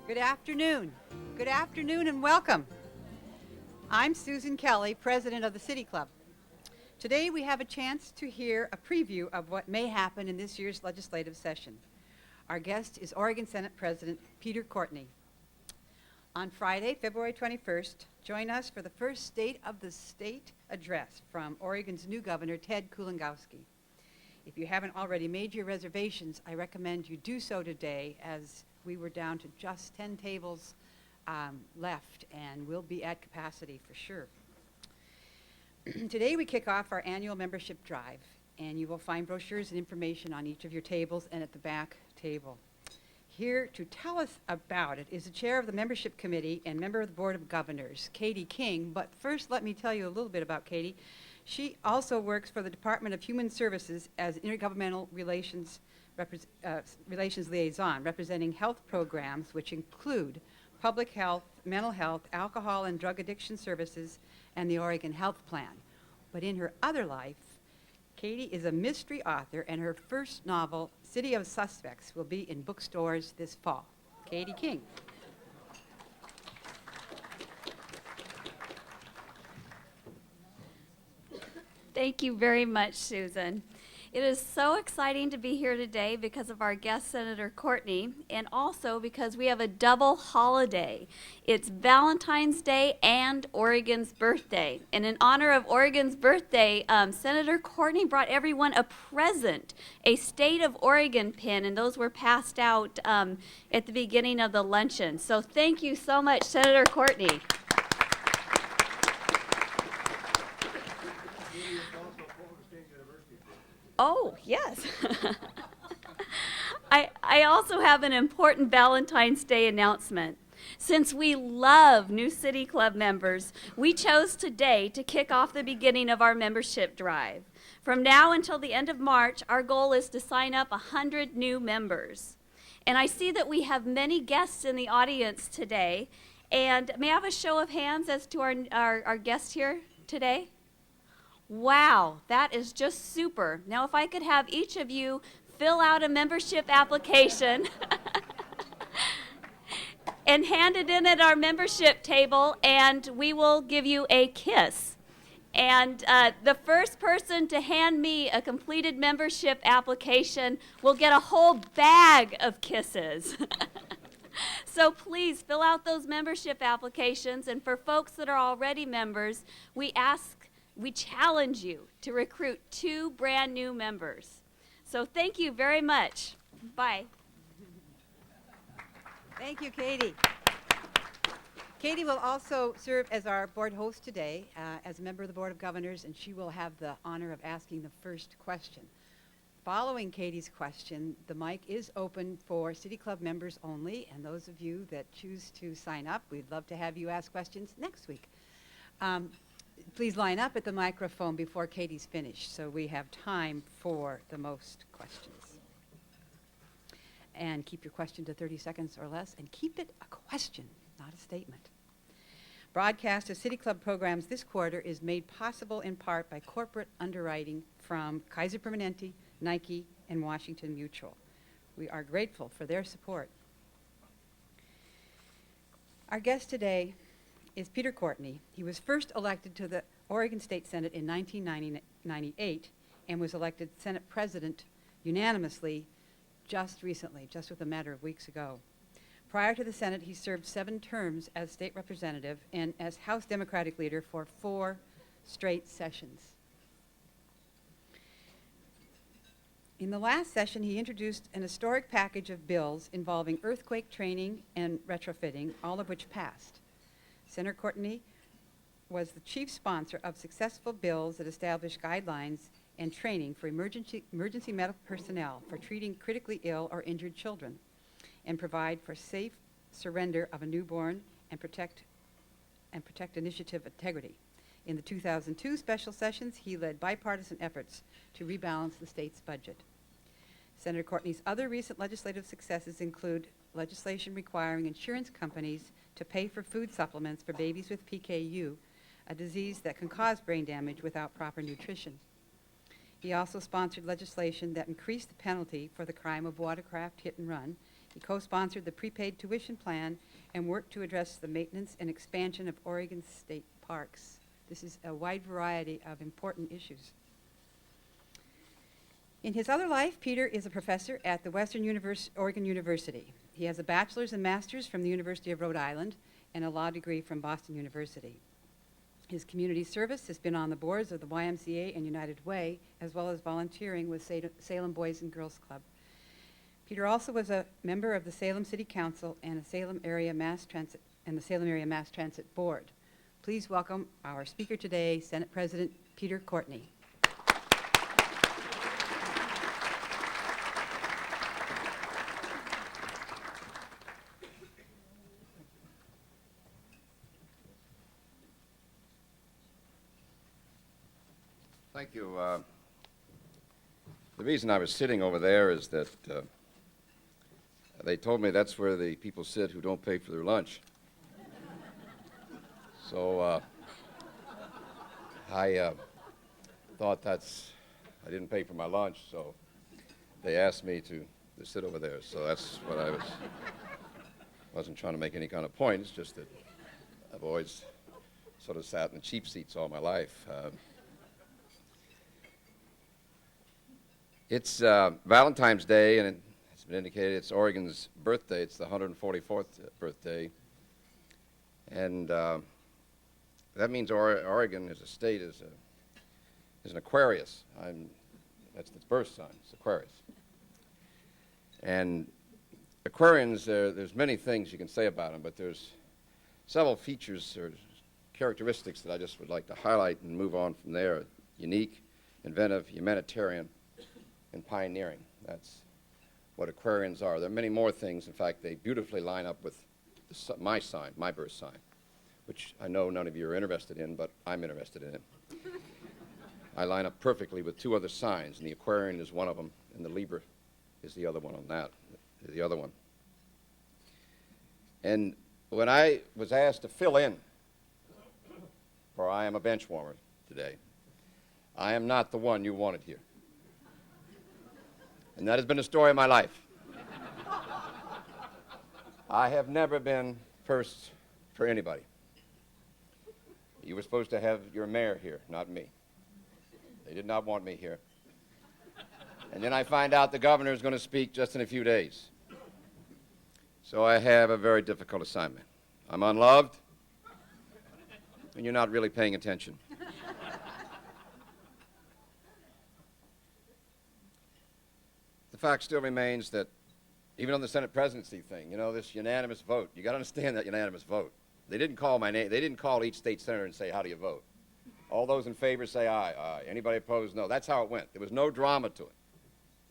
Good afternoon. Good afternoon and welcome. I'm Susan Kelly, president of the City Club. Today we have a chance to hear a preview of what may happen in this year's legislative session. Our guest is Oregon Senate President Peter Courtney. On Friday, February 21st, join us for the first State of the State address from Oregon's new governor, Ted Kulongoski. If you haven't already made your reservations, I recommend you do so today, as we were down to just 10 tables left, and we'll be at capacity for sure. Today we kick off our annual membership drive, and you will find brochures and information on each of your tables and at the back table. Here to tell us about it is the chair of the membership committee and member of the Board of Governors, Katie King. But first, let me tell you a little bit about Katie. She also works for the Department of Human Services as Intergovernmental Relations Liaison, representing health programs which include public health, mental health, alcohol and drug addiction services, and the Oregon Health Plan. But in her other life, Katie is a mystery author, and her first novel, City of Suspects, will be in bookstores this fall. Katie King. Thank you very much, Susan. It is so exciting to be here today because of our guest, Senator Courtney, and also because we have a double holiday. It's Valentine's Day and Oregon's birthday. And in honor of Oregon's birthday, Senator Courtney brought everyone a present, a State of Oregon pin, and those were passed out at the beginning of the luncheon. So thank you so much, Senator Courtney. Oh, yes. I also have an important Valentine's Day announcement. Since we love new City Club members, we chose today to kick off the beginning of our membership drive. From now until the end of March, our goal is to sign up 100 new members. And I see that we have many guests in the audience today. And may I have a show of hands as to our guests here today? Wow, that is just super. Now, if I could have each of you fill out a membership application and hand it in at our membership table, and we will give you a kiss. And the first person to hand me a completed membership application will get a whole bag of kisses. So please fill out those membership applications, and for folks that are already members, we challenge you to recruit 2 brand new members. So thank you very much. Bye. Thank you, Katie. Katie will also serve as our board host today as a member of the Board of Governors, and she will have the honor of asking the first question. Following Katie's question, the mic is open for City Club members only, and those of you that choose to sign up, we'd love to have you ask questions next week. Please line up at the microphone before Katie's finished, so we have time for the most questions. And keep your question to 30 seconds or less, and keep it a question, not a statement. Broadcast of City Club programs this quarter is made possible in part by corporate underwriting from Kaiser Permanente, Nike, and Washington Mutual. We are grateful for their support. Our guest today is Peter Courtney. He was first elected to the Oregon State Senate in 1998 and was elected Senate President unanimously just recently, just with a matter of weeks ago. Prior to the Senate, he served 7 terms as state representative and as House Democratic leader for 4 straight sessions. In the last session, he introduced an historic package of bills involving earthquake training and retrofitting, all of which passed. Senator Courtney was the chief sponsor of successful bills that established guidelines and training for emergency medical personnel for treating critically ill or injured children, and provide for safe surrender of a newborn and protect initiative integrity. In the 2002 special sessions, he led bipartisan efforts to rebalance the state's budget. Senator Courtney's other recent legislative successes include legislation requiring insurance companies to pay for food supplements for babies with PKU, a disease that can cause brain damage without proper nutrition. He also sponsored legislation that increased the penalty for the crime of watercraft hit and run He co-sponsored the prepaid tuition plan and worked to address the maintenance and expansion of Oregon state parks. This is a wide variety of important issues. In his other life, Peter is a professor at the Oregon University. He has a bachelor's and master's from the University of Rhode Island and a law degree from Boston University. His community service has been on the boards of the YMCA and United Way, as well as volunteering with Salem Boys and Girls Club. Peter also was a member of the Salem City Council and the Salem Area Mass Transit Board. Please welcome our speaker today, Senate President Peter Courtney. Thank you. The reason I was sitting over there is that they told me that's where the people sit who don't pay for their lunch. So I thought I didn't pay for my lunch, so they asked me to sit over there. So that's what I wasn't trying to make any kind of point. It's just that I've always sort of sat in the cheap seats all my life. It's Valentine's Day, and it's been indicated it's Oregon's birthday. It's the 144th birthday. And that means Oregon as a state is an Aquarius. That's the birth sign, it's Aquarius. And Aquarians, there's many things you can say about them, but there's several features or characteristics that I just would like to highlight and move on from there. Unique, inventive, humanitarian, and pioneering. That's what Aquarians are. There are many more things. In fact, they beautifully line up with my sign, my birth sign, which I know none of you are interested in, but I'm interested in it. I line up perfectly with two other signs, and the Aquarian is one of them, and the Libra is the other one on that, the other one. And when I was asked to fill in, for I am a bench warmer today, I am not the one you wanted here. And that has been the story of my life. I have never been first for anybody. You were supposed to have your mayor here, not me. They did not want me here. And then I find out the governor is going to speak just in a few days. So I have a very difficult assignment. I'm unloved, and you're not really paying attention. The fact still remains that even on the Senate presidency thing, you know, this unanimous vote, you got to understand that unanimous vote. They didn't call my name. They didn't call each state senator and say, how do you vote? All those in favor say aye, aye. Anybody opposed, no. That's how it went. There was no drama to it.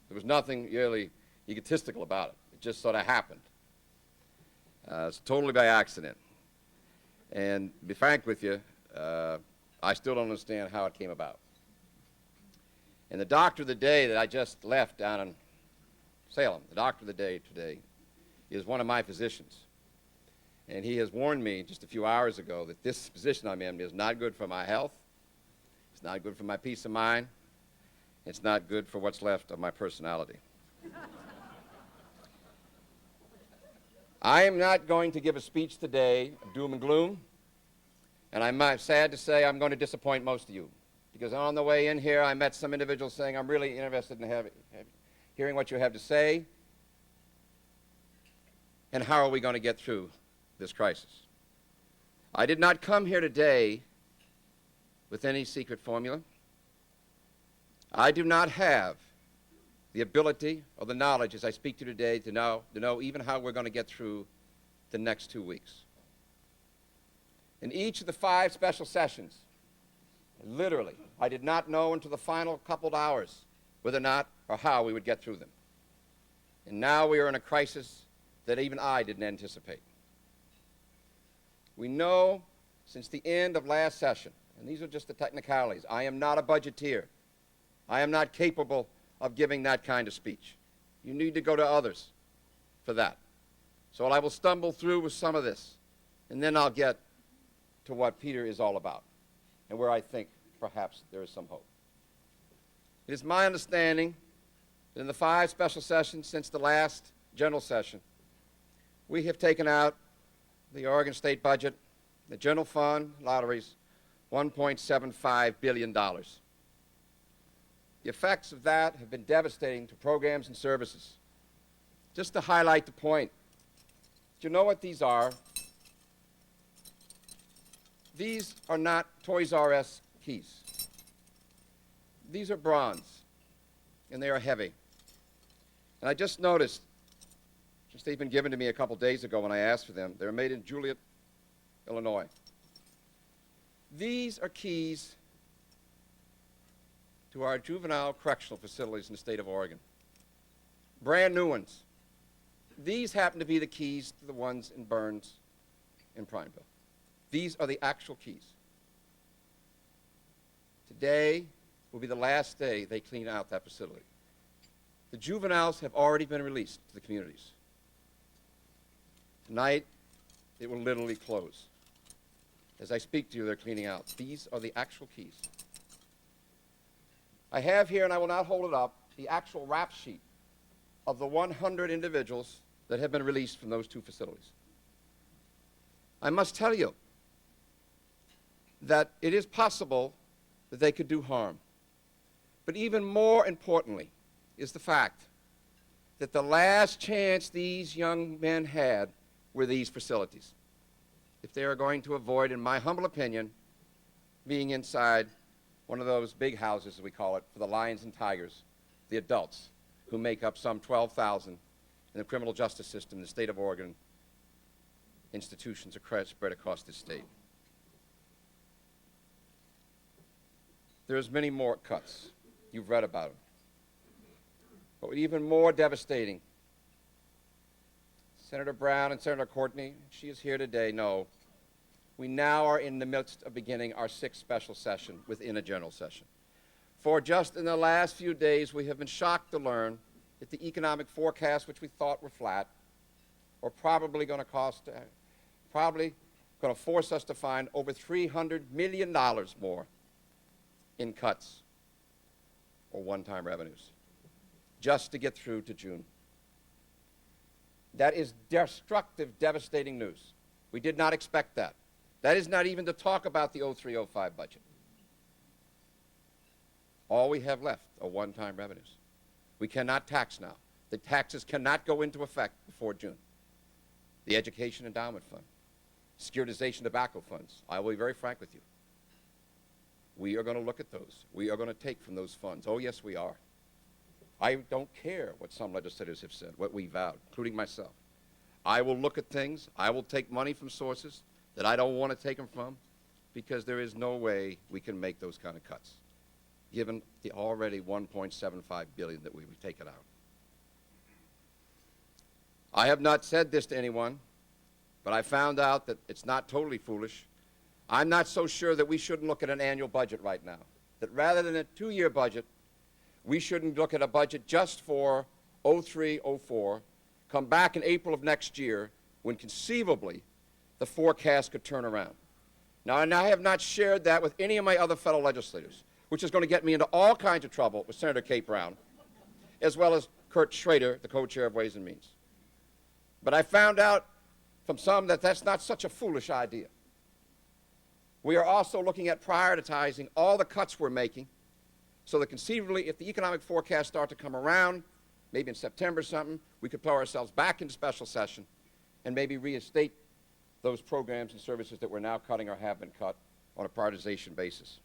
There was nothing really egotistical about it. It just sort of happened. It's totally by accident. And to be frank with you, I still don't understand how it came about. And the doctor of the day that I just left down in Salem, the doctor of the day today, is one of my physicians. And he has warned me just a few hours ago that this position I'm in is not good for my health, it's not good for my peace of mind, it's not good for what's left of my personality. I am not going to give a speech today of doom and gloom, and I'm sad to say I'm going to disappoint most of you, because on the way in here I met some individuals saying, I'm really interested in hearing what you have to say, and how are we going to get through this crisis. I did not come here today with any secret formula. I do not have the ability or the knowledge as I speak to you today to know even how we're going to get through the next 2 weeks. In each of the 5 special sessions, literally, I did not know until the final couple of hours whether or not or how we would get through them. And now we are in a crisis that even I didn't anticipate. We know since the end of last session, and these are just the technicalities, I am not a budgeteer. I am not capable of giving that kind of speech. You need to go to others for that. So I will stumble through with some of this, and then I'll get to what Peter is all about, and where I think perhaps there is some hope. It is my understanding that in the 5 special sessions since the last general session, We have taken out the Oregon state budget, the general fund, lotteries, $1.75 billion. The effects of that have been devastating to programs and services. Just to highlight the point, do you know what these are? These are not Toys R Us keys. These are bronze, and they are heavy. And I just noticed, just they've been given to me a couple days ago when I asked for them, they're made in Joliet, Illinois. These are keys to our juvenile correctional facilities in the state of Oregon. Brand new ones. These happen to be the keys to the ones in Burns and Prineville. These are the actual keys. Today will be the last day they clean out that facility. The juveniles have already been released to the communities. Tonight, it will literally close. As I speak to you, they're cleaning out. These are the actual keys. I have here, and I will not hold it up, the actual rap sheet of the 100 individuals that have been released from those two facilities. I must tell you that it is possible that they could do harm. But even more importantly is the fact that the last chance these young men had were these facilities. If they are going to avoid, in my humble opinion, being inside one of those big houses, as we call it, for the lions and tigers, the adults who make up some 12,000 in the criminal justice system in the state of Oregon, institutions spread across this state. There's many more cuts. You've read about them. But even more devastating, Senator Brown and Senator Courtney, she is here today, know we now are in the midst of beginning our 6th special session within a general session. For just in the last few days, we have been shocked to learn that the economic forecasts, which we thought were flat, are probably going to force us to find over $300 million more in cuts or one-time revenues just to get through to June. That is destructive, devastating news. We did not expect that. That is not even to talk about the 03-05 budget. All we have left are one-time revenues. We cannot tax now. The taxes cannot go into effect before June. The Education Endowment Fund, securitization tobacco funds. I will be very frank with you. We are going to look at those. We are going to take from those funds. Oh, yes, we are. I don't care what some legislators have said, what we vowed, including myself. I will look at things. I will take money from sources that I don't want to take them from, because there is no way we can make those kind of cuts, given the already $1.75 billion that we've taken out. I have not said this to anyone, but I found out that it's not totally foolish. I'm not so sure that we shouldn't look at an annual budget right now, that rather than a 2-year budget, we shouldn't look at a budget just for 03-04, come back in April of next year when conceivably the forecast could turn around. Now, and I have not shared that with any of my other fellow legislators, which is going to get me into all kinds of trouble with Senator Kate Brown, as well as Kurt Schrader, the co-chair of Ways and Means. But I found out from some that that's not such a foolish idea. We are also looking at prioritizing all the cuts we're making so that conceivably, if the economic forecasts start to come around, maybe in September or something, we could throw ourselves back into special session and maybe reinstate those programs and services that we're now cutting or have been cut on a prioritization basis.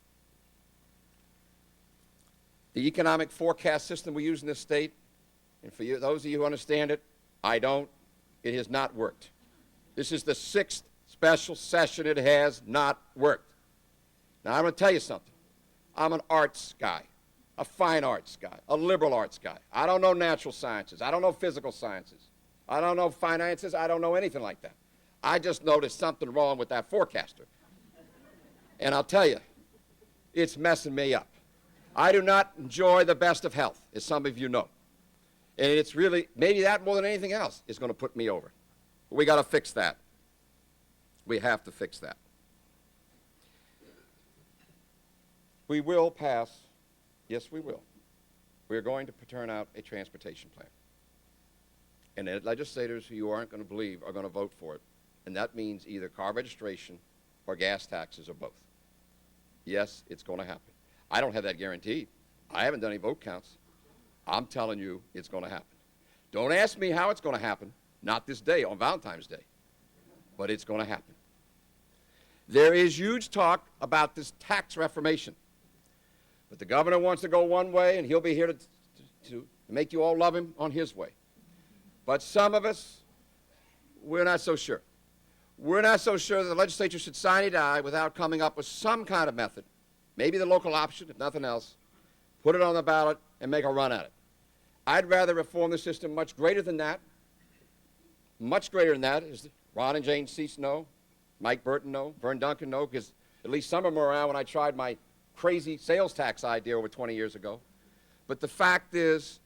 The economic forecast system we use in this state, and for you, those of you who understand it, I don't, it has not worked. This is the 6th special session it has not worked. Now, I'm going to tell you something. I'm an arts guy, a fine arts guy, a liberal arts guy. I don't know natural sciences. I don't know physical sciences. I don't know finances. I don't know anything like that. I just noticed something wrong with that forecaster. And I'll tell you, it's messing me up. I do not enjoy the best of health, as some of you know. And it's really, maybe that more than anything else is going to put me over. But we got to fix that. We have to fix that. We will pass, yes we will. We are going to turn out a transportation plan. and the legislators who you aren't going to believe are going to vote for it. And that means either car registration or gas taxes or both. Yes, it's going to happen. I don't have that guaranteed. I haven't done any vote counts. I'm telling you it's going to happen. Don't ask me how it's going to happen. Not this day, on Valentine's Day. But it's going to happen. There is huge talk about this tax reformation. But the governor wants to go one way, and he'll be here to make you all love him on his way. But some of us, we're not so sure. We're not so sure that the legislature should sine die without coming up with some kind of method, maybe the local option, if nothing else, put it on the ballot and make a run at it. I'd rather reform the system much greater than that. Much greater than that, as Ron and Jane Cease know, Mike Burton know, Vern Duncan know, because at least some of them were around when I tried my crazy sales tax idea over 20 years ago. But the fact is,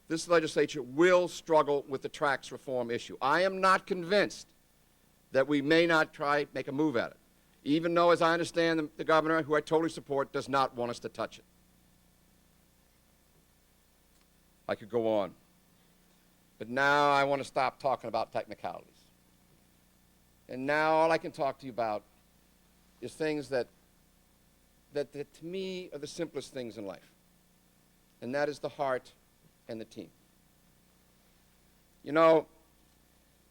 this legislature will struggle with the tax reform issue. I am not convinced that we may not make a move at it, even though, as I understand, the governor, who I totally support, does not want us to touch it. I could go on. But now I want to stop talking about technicalities. And now all I can talk to you about is things that to me are the simplest things in life. And that is the heart and the team. You know,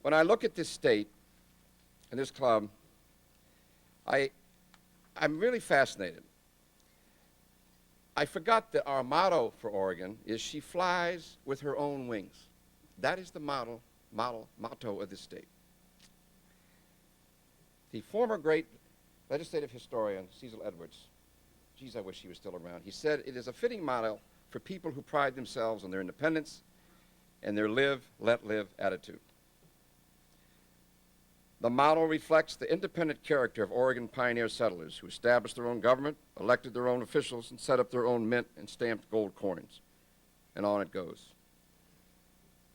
when I look at this state and this club, I'm really fascinated. I forgot that our motto for Oregon is "She flies with her own wings." That is the motto of this state. The former great legislative historian, Cecil Edwards, geez, I wish he was still around, he said, "It is a fitting motto for people who pride themselves on their independence and their live, let live attitude." The motto reflects the independent character of Oregon pioneer settlers who established their own government, elected their own officials, and set up their own mint and stamped gold coins. And on it goes.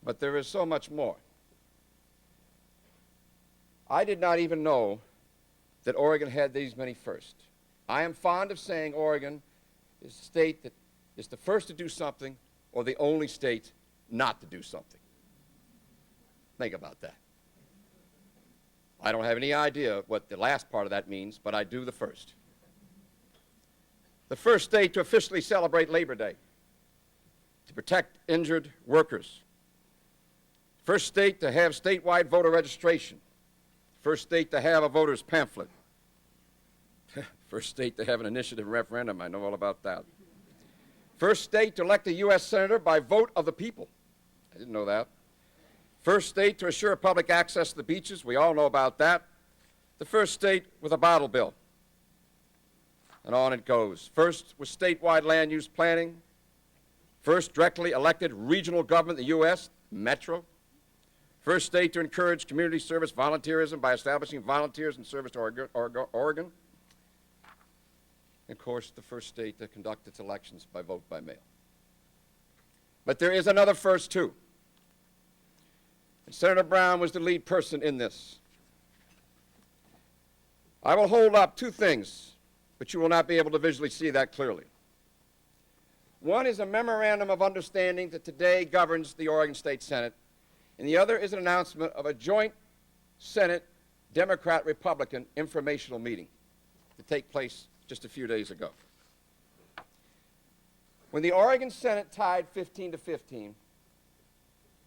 But there is so much more. I did not even know that Oregon had these many firsts. I am fond of saying Oregon is a state that is the first to do something or the only state not to do something. Think about that. I don't have any idea what the last part of that means, but I do the first. The first state to officially celebrate Labor Day, to protect injured workers. First state to have statewide voter registration. First state to have a voter's pamphlet. First state to have an initiative referendum. I know all about that. First state to elect a U.S. senator by vote of the people. I didn't know that. First state to assure public access to the beaches. We all know about that. The first state with a bottle bill. And on it goes. First with statewide land use planning. First directly elected regional government in the U.S., Metro. First state to encourage community service volunteerism by establishing volunteers in service to Oregon. And of course, the first state to conduct its elections by vote by mail. But there is another first, too. And Senator Brown was the lead person in this. I will hold up two things, but you will not be able to visually see that clearly. One is a memorandum of understanding that today governs the Oregon State Senate, and the other is an announcement of a joint Senate Democrat-Republican informational meeting to take place just a few days ago. When the Oregon Senate tied 15-15,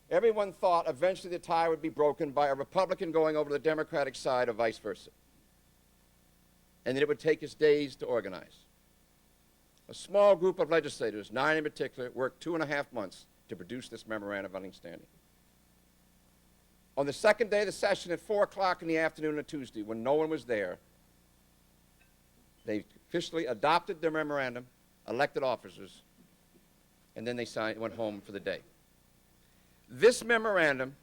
everyone thought eventually the tie would be broken by a Republican going over to the Democratic side or vice versa, and that it would take us days to organize. A small group of legislators, 9 in particular, worked 2.5 months to produce this memorandum of understanding. On the second day of the session at 4 o'clock in the afternoon on a Tuesday, when no one was there, they officially adopted their memorandum, elected officers, and then they went home for the day. This memorandum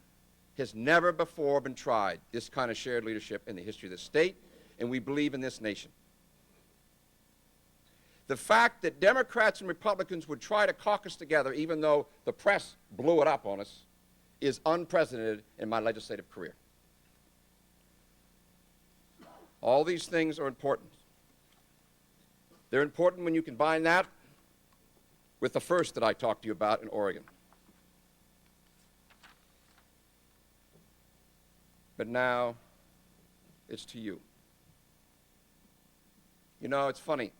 has never before been tried, this kind of shared leadership in the history of the state, and we believe in this nation. The fact that Democrats and Republicans would try to caucus together, even though the press blew it up on us, is unprecedented in my legislative career. All these things are important. They're important when you combine that with the first that I talked to you about in Oregon. but now it's to you. You know, it's funny.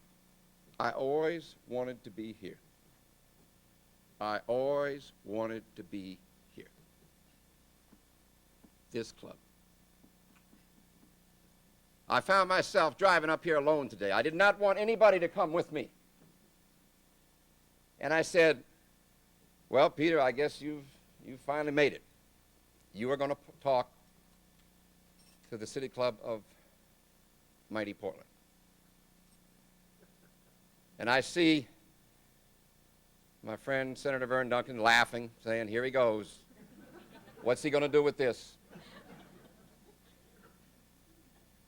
I always wanted to be here. I always wanted to be here. This club. I found myself driving up here alone today. I did not want anybody to come with me. And I said, well, Peter, I guess you've finally made it. You are going to talk to the City Club of mighty Portland. And I see my friend Senator Vern Duncan laughing, saying, here he goes. What's he going to do with this?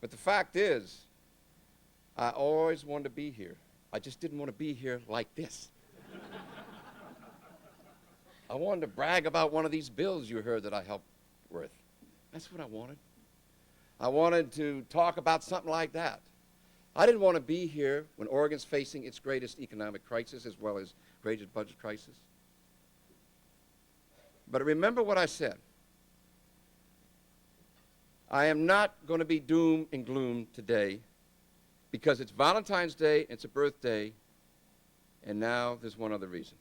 But the fact is, I always wanted to be here. I just didn't want to be here like this. I wanted to brag about one of these bills you heard that I helped with. That's what I wanted. I wanted to talk about something like that. I didn't want to be here when Oregon's facing its greatest economic crisis as well as greatest budget crisis. But remember what I said. I am not going to be doom and gloom today because it's Valentine's Day, it's a birthday, and now there's one other reason.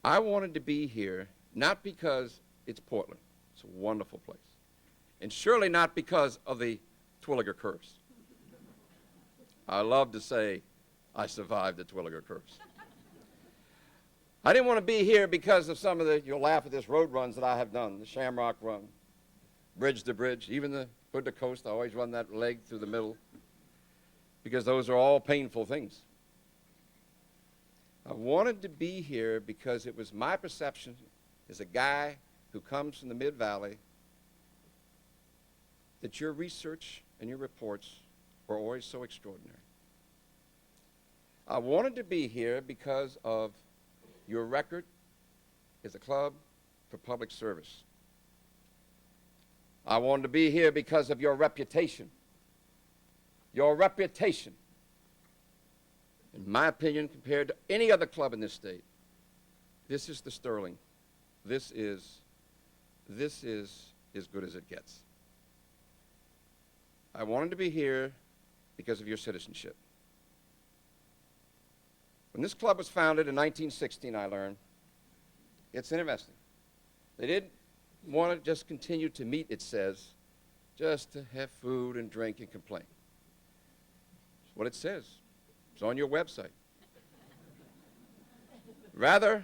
I wanted to be here not because it's Portland. It's a wonderful place. And surely not because of the Twilliger curse. I love to say I survived the Twilliger curse. I didn't want to be here because of some of the, you'll laugh at this, road runs that I have done, the Shamrock Run, Bridge to Bridge, even the Hood to Coast. I always run that leg through the middle because those are all painful things. I wanted to be here because it was my perception as a guy who comes from the Mid-Valley that your research and your reports were always so extraordinary. I wanted to be here because of your record as a club for public service. I wanted to be here because of your reputation. Your reputation. In my opinion, compared to any other club in this state, this is the sterling. This is as good as it gets. I wanted to be here because of your citizenship. When this club was founded in 1916, I learned, it's interesting. They didn't want to just continue to meet, it says, just to have food and drink and complain. That's what it says. It's on your website. Rather,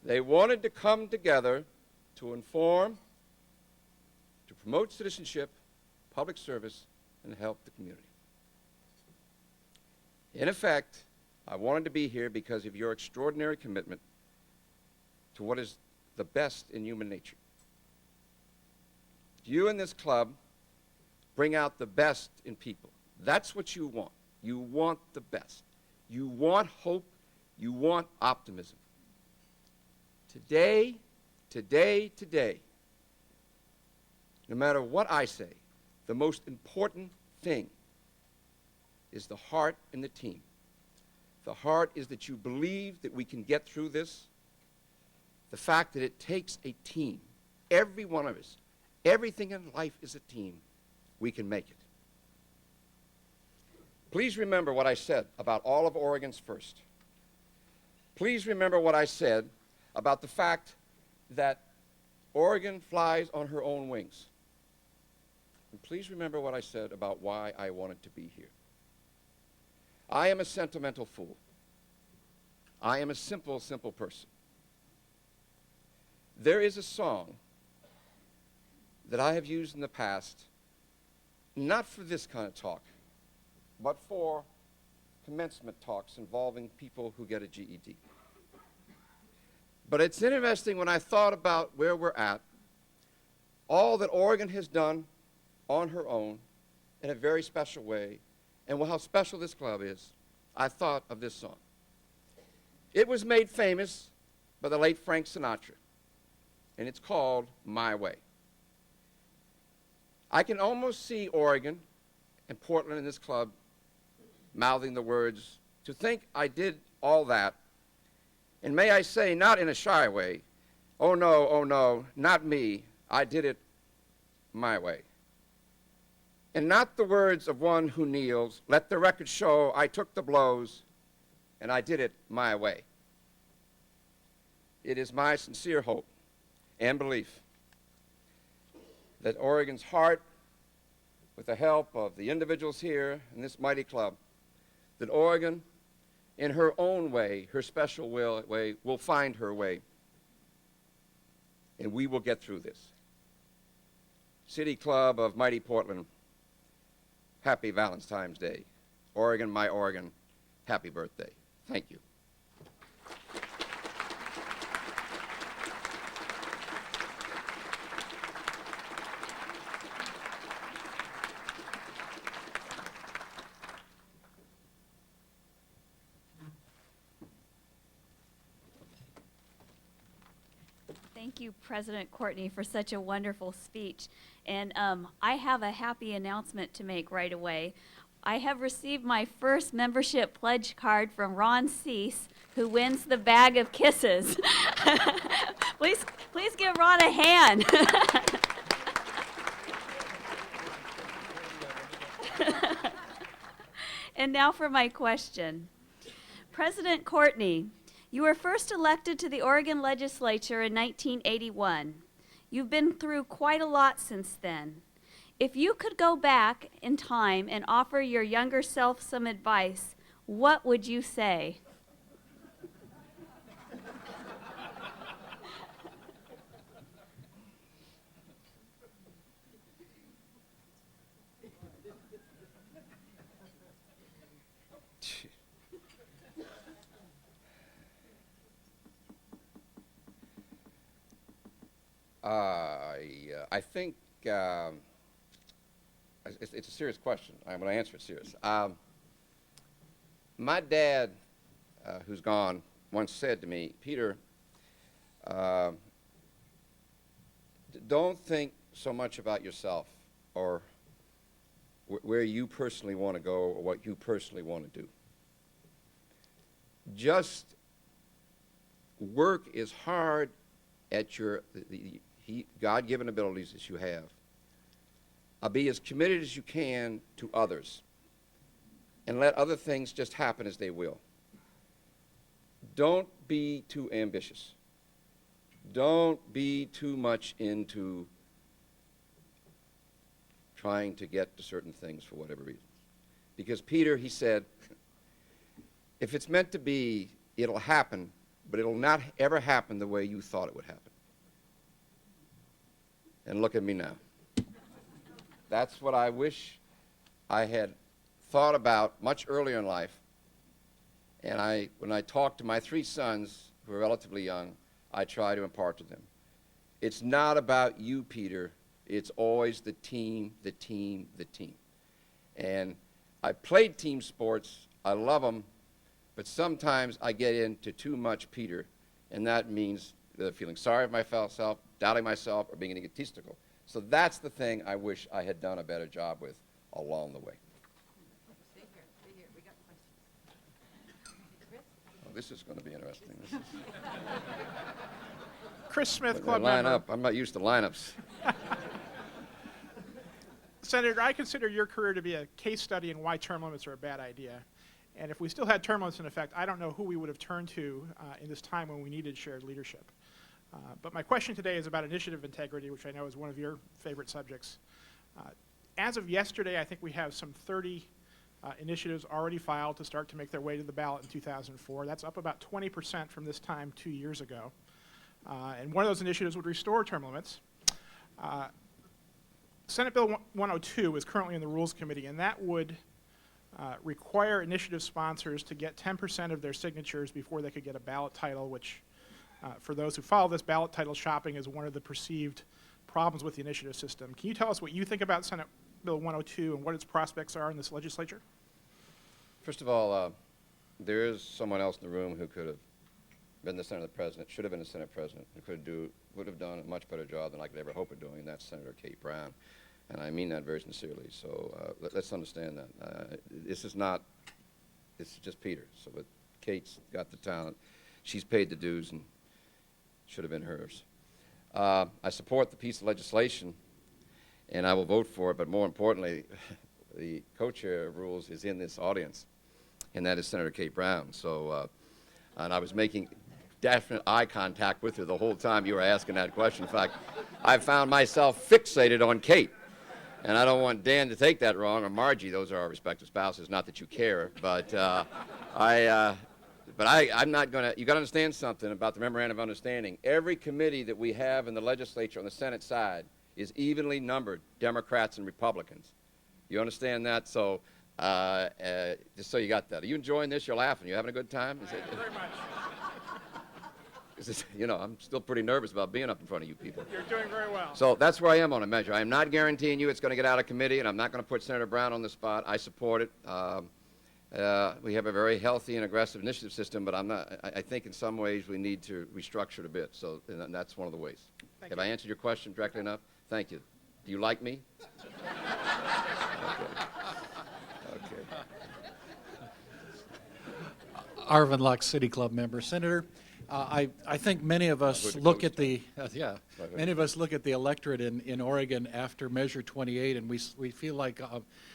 they wanted to come together to inform, to promote citizenship, public service, and help the community. In effect, I wanted to be here because of your extraordinary commitment to what is the best in human nature. You and this club bring out the best in people. That's what you want. You want the best. You want hope. You want optimism. Today, no matter what I say, the most important thing is the heart and the team. The heart is that you believe that we can get through this. The fact that it takes a team, every one of us, everything in life is a team, we can make it. Please remember what I said about all of Oregon's first. Please remember what I said about the fact that Oregon flies on her own wings. And please remember what I said about why I wanted to be here. I am a sentimental fool. I am a simple person. There is a song that I have used in the past, not for this kind of talk, but for commencement talks involving people who get a GED. But it's interesting when I thought about where we're at, all that Oregon has done on her own in a very special way, and how special this club is, I thought of this song. It was made famous by the late Frank Sinatra, and it's called My Way. I can almost see Oregon and Portland and this club mouthing the words, to think I did all that, and may I say, not in a shy way, oh no, not me, I did it my way. And not the words of one who kneels, let the record show I took the blows and I did it my way. It is my sincere hope and belief that Oregon's heart, with the help of the individuals here in this mighty club, that Oregon, in her own way, her special way, will find her way, and we will get through this. City Club of mighty Portland, happy Valentine's Day. Oregon, my Oregon, happy birthday. Thank you. Thank you, President Courtney, for such a wonderful speech. And I have a happy announcement to make right away. I have received my first membership pledge card from Ron Cease, who wins the bag of kisses. Please give Ron a hand. And now for my question. President Courtney, you were first elected to the Oregon Legislature in 1981. You've been through quite a lot since then. If you could go back in time and offer your younger self some advice, what would you say? I think it's a serious question. I'm going to answer it serious. My dad, who's gone, once said to me, Peter, don't think so much about yourself or where you personally want to go or what you personally want to do. Just work as hard at your God-given abilities as you have. Be as committed as you can to others and let other things just happen as they will. Don't be too ambitious. Don't be too much into trying to get to certain things for whatever reason. Because Peter, he said, if it's meant to be, it'll happen, but it'll not ever happen the way you thought it would happen. And look at me now. That's what I wish I had thought about much earlier in life. And when I talk to my three sons, who are relatively young, I try to impart to them. It's not about you, Peter. It's always the team, the team, the team. And I played team sports. I love them. But sometimes I get into too much Peter, and that means feeling sorry for myself, doubting myself, or being egotistical. So that's the thing I wish I had done a better job with along the way. Stay here. We got questions. Chris? Oh, this is going to be interesting. Chris Smith, When club they line member. up. I'm not used to lineups. Senator, I consider your career to be a case study in why term limits are a bad idea. And if we still had term limits in effect, I don't know who we would have turned to in this time when we needed shared leadership. But my question today is about initiative integrity, which I know is one of your favorite subjects. As of yesterday, I think we have some 30 initiatives already filed to start to make their way to the ballot in 2004. That's up about 20% from this time 2 years ago. And one of those initiatives would restore term limits. Senate Bill 102 is currently in the Rules Committee, and that would require initiative sponsors to get 10% of their signatures before they could get a ballot title, which for those who follow this, ballot title shopping is one of the perceived problems with the initiative system. Can you tell us what you think about Senate Bill 102 and what its prospects are in this legislature? First of all, there is someone else in the room who could have been the Senate President, should have been the Senate President, and would have done a much better job than I could ever hope of doing, and that's Senator Kate Brown. And I mean that very sincerely. So let's understand that. This is just Peter. So, but Kate's got the talent. She's paid the dues and should have been hers. I support the piece of legislation. and I will vote for it. But more importantly, the co-chair of rules is in this audience, and that is Senator Kate Brown. So, and I was making definite eye contact with her the whole time you were asking that question. In fact, I found myself fixated on Kate. And I don't want Dan to take that wrong, or Margie. Those are our respective spouses. Not that you care, but I'm not going to. You got to understand something about the memorandum of understanding. Every committee that we have in the legislature on the Senate side is evenly numbered, Democrats and Republicans. You understand that? So, just so you got that. Are you enjoying this? You're laughing. You having a good time? Very much. You know, I'm still pretty nervous about being up in front of you people. You're doing very well. So that's where I am on a measure. I am not guaranteeing you it's going to get out of committee, and I'm not going to put Senator Brown on the spot. I support it. We have a very healthy and aggressive initiative system, but I think in some ways we need to restructure it a bit. So and that's one of the ways. Have I answered your question directly enough? Thank you. Do you like me? Okay. Arvin Lux, City Club member. Senator, I think many of us look at the many of us look at the electorate in Oregon after Measure 28, and we feel like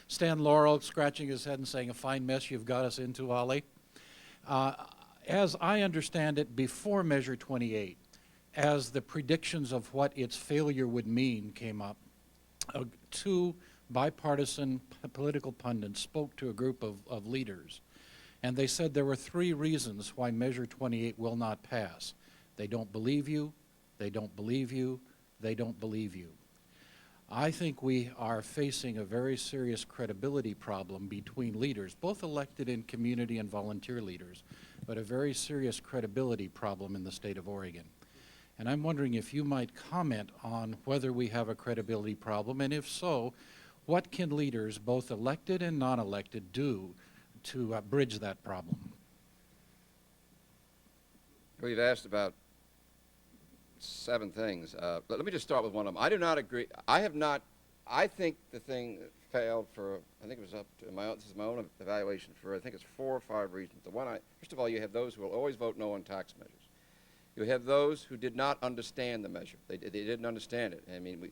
Stan Laurel scratching his head and saying, "A fine mess you've got us into, Ollie." As I understand it, before Measure 28, as the predictions of what its failure would mean came up, two bipartisan political pundits spoke to a group of leaders. And they said there were three reasons why Measure 28 will not pass. They don't believe you, they don't believe you, they don't believe you. I think we are facing a very serious credibility problem between leaders, both elected and community and volunteer leaders, but a very serious credibility problem in the state of Oregon. And I'm wondering if you might comment on whether we have a credibility problem, and if so, what can leaders, both elected and non-elected, do to bridge that problem? Well, you've asked about 7 things. Let me just start with one of them. I do not agree. I think the thing failed for, I think it was up to this is my own evaluation for, I think it's 4 or 5 reasons. First of all, you have those who will always vote no on tax measures. You have those who did not understand the measure. They didn't understand it. I mean,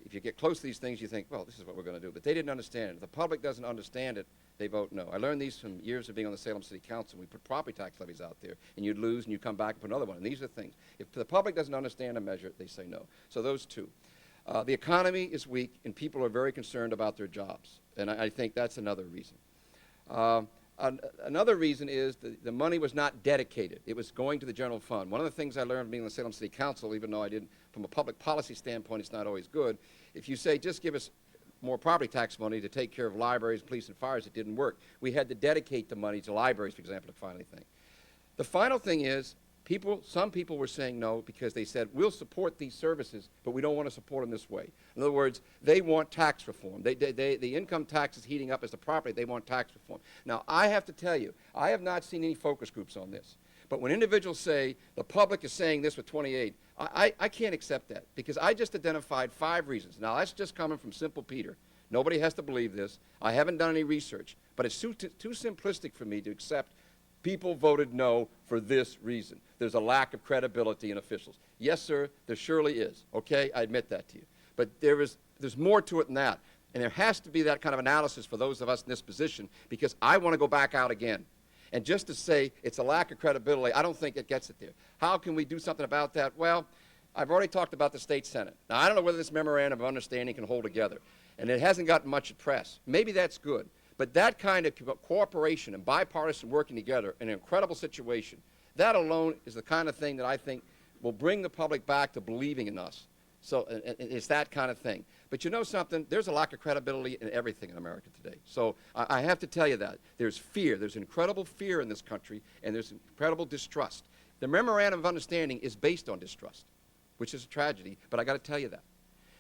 if you get close to these things, you think, well, this is what we're going to do. But they didn't understand it. If the public doesn't understand it, they vote no. I learned these from years of being on the Salem City Council. We put property tax levies out there, and you'd lose, and you'd come back and put another one. And these are things. If the public doesn't understand a measure, they say no. So those 2. The economy is weak, and people are very concerned about their jobs. And I think that's another reason. Another reason is the money was not dedicated. It was going to the general fund. One of the things I learned from being on the Salem City Council, even though I didn't, from a public policy standpoint, it's not always good. If you say, just give us more property tax money to take care of libraries, police, and fires, it didn't work. We had to dedicate the money to libraries, for example, to finally think. The final thing is, some people were saying no because they said, we'll support these services, but we don't want to support them this way. In other words, they want tax reform. The income tax is heating up as the property. They want tax reform. Now, I have to tell you, I have not seen any focus groups on this. But when individuals say, the public is saying this with 28, I can't accept that because I just identified 5 reasons. Now, that's just coming from Simple Peter. Nobody has to believe this. I haven't done any research, but it's too simplistic for me to accept people voted no for this reason. There's a lack of credibility in officials. Yes, sir, there surely is. Okay, I admit that to you. But there's more to it than that. And there has to be that kind of analysis for those of us in this position because I want to go back out again. And just to say it's a lack of credibility, I don't think it gets it there. How can we do something about that? Well, I've already talked about the state Senate. Now, I don't know whether this memorandum of understanding can hold together. And it hasn't gotten much press. Maybe that's good. But that kind of cooperation and bipartisan working together in an incredible situation, that alone is the kind of thing that I think will bring the public back to believing in us. So it's that kind of thing. But you know something? There's a lack of credibility in everything in America today. So I have to tell you that. There's fear. There's incredible fear in this country, and there's incredible distrust. The Memorandum of Understanding is based on distrust, which is a tragedy, but I got to tell you that.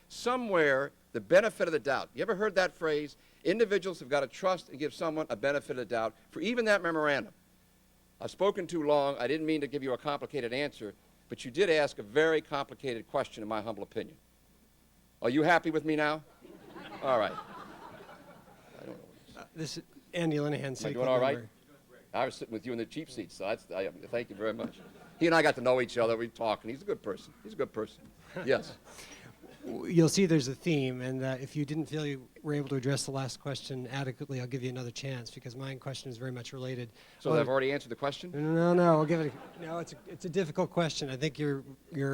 Somewhere, the benefit of the doubt. You ever heard that phrase? Individuals have got to trust and give someone a benefit of the doubt for even that memorandum. I've spoken too long. I didn't mean to give you a complicated answer, but you did ask a very complicated question in my humble opinion. Are you happy with me now? All right. I don't know. This is Andy Linehan, Am I City doing Club all right? member. I was sitting with you in the cheap seat, so thank you very much. He and I got to know each other. We talked, and he's a good person. He's a good person. Yes. you'll see there's a theme, and if you didn't feel you were able to address the last question adequately, I'll give you another chance, because my question is very much related. So I've already answered the question? No, I'll give it no, it's a difficult question. I think you're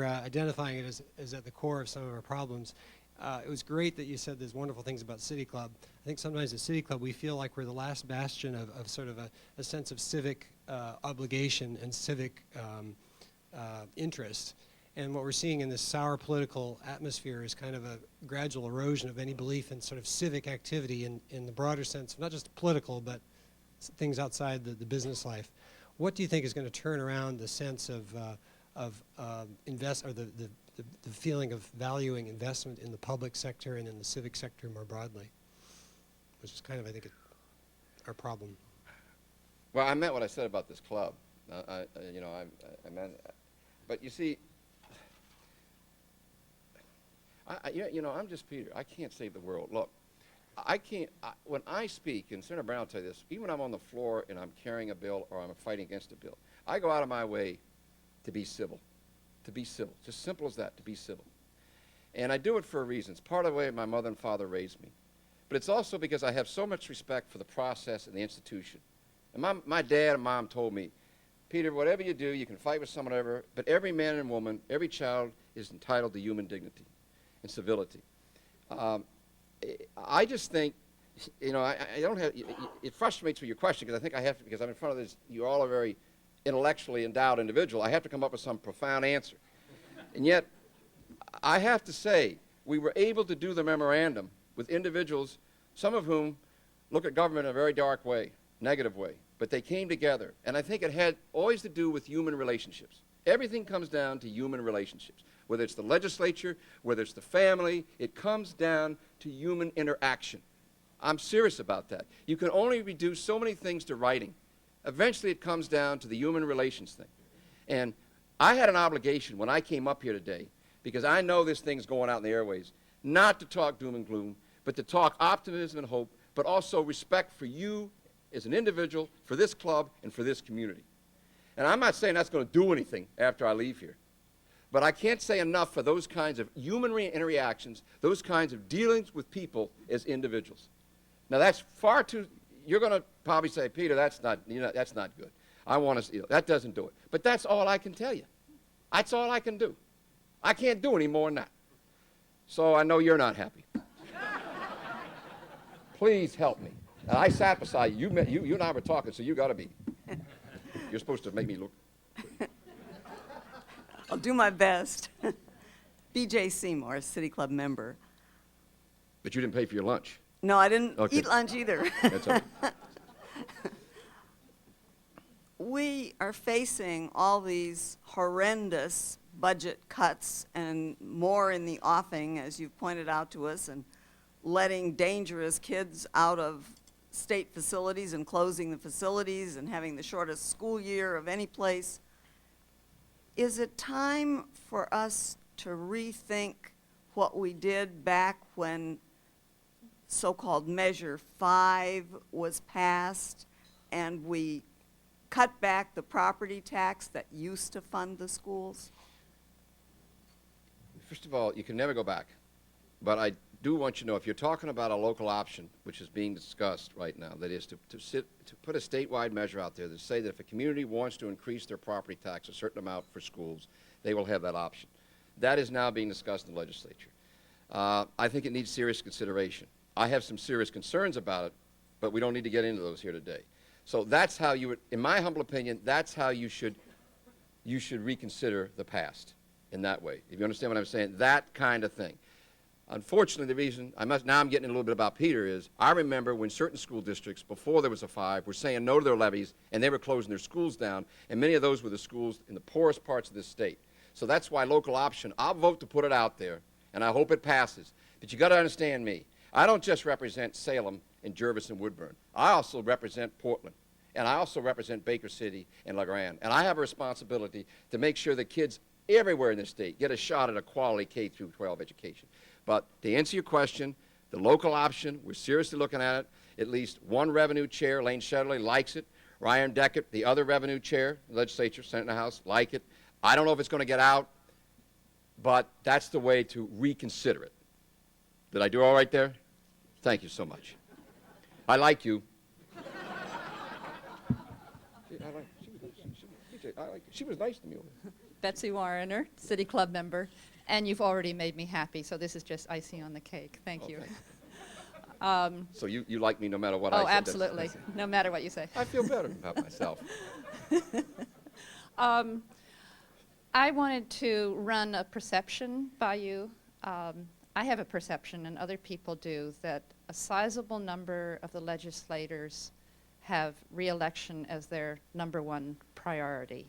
identifying it as at the core of some of our problems. It was great that you said there's wonderful things about City Club. I think sometimes at City Club we feel like we're the last bastion of sort of a sense of civic obligation and civic interest. And what we're seeing in this sour political atmosphere is kind of a gradual erosion of any belief in sort of civic activity in the broader sense, not just political, but things outside the business life. What do you think is going to turn around the sense of the feeling of valuing investment in the public sector and in the civic sector more broadly, which is kind of, I think, our problem? Well, I meant what I said about this club. I meant, but you see, I'm just Peter. I can't save the world. Look, I can't, when I speak, and Senator Brown will tell you this, even when I'm on the floor and I'm carrying a bill or I'm fighting against a bill, I go out of my way to be civil. To be civil. Just simple as that, to be civil. And I do it for a reason. It's part of the way my mother and father raised me. But it's also because I have so much respect for the process and the institution. And my dad and mom told me, Peter, whatever you do, you can fight with someone, whatever, but every man and woman, every child is entitled to human dignity and civility. I just think, I don't have, it frustrates me your question, because I think I have to, because I'm in front of this, you all are very intellectually endowed individual. I have to come up with some profound answer. And yet, I have to say, we were able to do the memorandum with individuals, some of whom look at government in a very dark way, negative way, but they came together. And I think it had always to do with human relationships. Everything comes down to human relationships. Whether it's the legislature, whether it's the family, it comes down to human interaction. I'm serious about that. You can only reduce so many things to writing. Eventually it comes down to the human relations thing. And I had an obligation when I came up here today, because I know this thing's going out in the airways, not to talk doom and gloom, but to talk optimism and hope, but also respect for you as an individual, for this club, and for this community. And I'm not saying that's going to do anything after I leave here. But I can't say enough for those kinds of human interactions, those kinds of dealings with people as individuals. Now that's far too, you're going to probably say, Peter, that's not good. I want to, that doesn't do it. But that's all I can tell you. That's all I can do. I can't do any more than that. So I know you're not happy. Please help me. And I sat beside you. You and I were talking, so you got to be. You're supposed to make me look. I'll do my best. B.J. Seymour, City Club member. But you didn't pay for your lunch. No, I didn't Okay. eat lunch either. That's all right. We are facing all these horrendous budget cuts and more in the offing, as you've pointed out to us, and letting dangerous kids out of state facilities and closing the facilities and having the shortest school year of any place. Is it time for us to rethink what we did back when so-called Measure 5 was passed and we cut back the property tax that used to fund the schools? First of all, you can never go back. But I do want you to know, if you're talking about a local option, which is being discussed right now, that is to put a statewide measure out there that say that if a community wants to increase their property tax a certain amount for schools, they will have that option. That is now being discussed in the legislature. I think it needs serious consideration. I have some serious concerns about it, but we don't need to get into those here today. So that's how you would, in my humble opinion, that's how you should reconsider the past in that way. If you understand what I'm saying, that kind of thing. Unfortunately, the reason, now I'm getting a little bit about Peter, is I remember when certain school districts, before there was a 5, were saying no to their levies, and they were closing their schools down, and many of those were the schools in the poorest parts of this state. So that's why local option, I'll vote to put it out there, and I hope it passes. But you got to understand me. I don't just represent Salem and Jervis and Woodburn. I also represent Portland, and I also represent Baker City and LeGrand. And I have a responsibility to make sure that kids everywhere in the state get a shot at a quality K through 12 education. But to answer your question, the local option, we're seriously looking at it. At least one revenue chair, Lane Shetterly, likes it. Ryan Deckert, the other revenue chair, legislature, Senate and House, like it. I don't know if it's going to get out. but that's the way to reconsider it. Did I do all right there? Thank you so much. I like you. She was nice to me. Betsy Warrener, City Club member, and you've already made me happy, so this is just icing on the cake. Thank you. So you like me no matter what I say? Oh, absolutely, no matter what you say. I feel better about myself. I wanted to run a perception by you. I have a perception, and other people do, that a sizable number of the legislators have re-election as their #1 priority.